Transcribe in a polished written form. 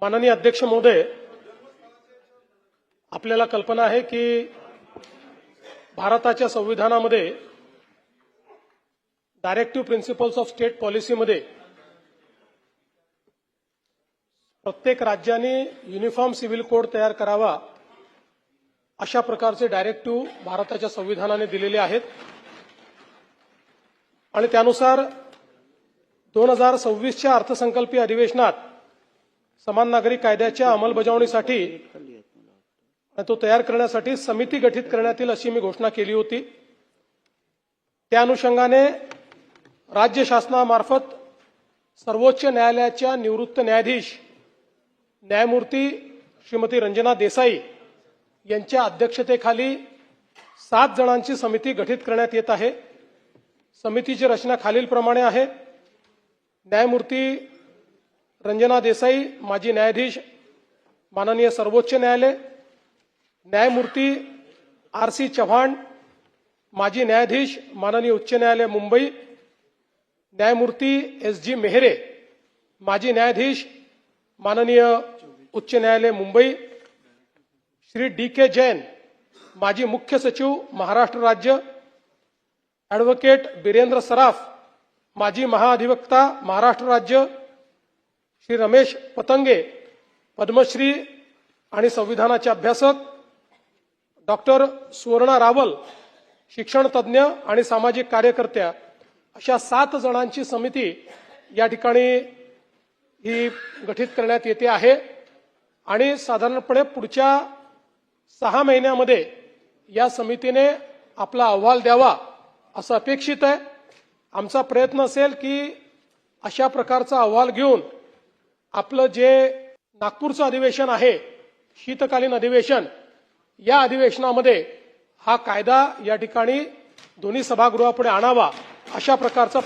माननीय अध्यक्ष महोदय, आपल्याला कल्पना आहे की भारताच्या संविधानामध्ये डायरेक्टिव्ह प्रिन्सिपल्स ऑफ स्टेट पॉलिसीमध्ये प्रत्येक राज्याने युनिफॉर्म सिव्हिल कोड तयार करावा अशा प्रकारचे डायरेक्टिव्ह भारताच्या संविधानाने दिलेले आहेत आणि त्यानुसार 2026च्या अर्थसंकल्पीय अधिवेशनात समान नागरी कायद्याच्या अंमलबजावणीसाठी तो तयार करण्यासाठी समिती गठीत करण्यात येईल अशी मी घोषणा केली होती। त्या अनुषंगाने राज्य शासनामार्फत सर्वोच्च न्यायालयाच्या निवृत्त न्यायाधीश न्यायमूर्ती श्रीमती रंजना देसाई यांच्या अध्यक्षतेखाली 7 जणांची समिती गठीत करण्यात येत आहे। समितीची रचना खालीलप्रमाणे आहे। न्यायमूर्ती रंजना देसाई, माजी न्यायाधीश माननीय सर्वोच्च न्यायालय, न्यायमूर्ती आर.सी. चव्हाण, माजी न्यायाधीश माननीय उच्च न्यायालय मुंबई, न्यायमूर्ती एस.जी. मेहरे, माजी न्यायाधीश माननीय उच्च न्यायालय मुंबई, श्री डी.के. जैन, माजी मुख्य सचिव महाराष्ट्र राज्य, ॲडव्होकेट बिरेंद्र सराफ, माजी महाअधिवक्ता महाराष्ट्र राज्य, श्री रमेश पतंगे, पद्मश्री आणि संविधानाचे अभ्यासक, डॉक्टर सुवर्णा रावल, शिक्षण तज्ज्ञ आणि सामाजिक कार्यकर्त्या, अशा 7 जणांची समिती या ठिकाणी ही गठीत करण्यात येते आहे आणि साधारणपणे पुढच्या 6 महिन्यामध्ये या समितीने आपला अहवाल द्यावा असं अपेक्षित आहे। आमचा प्रयत्न असेल की अशा प्रकारचा अहवाल घेऊन आपलं जे नागपूरचं अधिवेशन आहे, शीतकालीन अधिवेशन, या अधिवेशनामध्ये हा कायदा या ठिकाणी दोन्ही सभागृहापुढे आणावा अशा प्रकारचा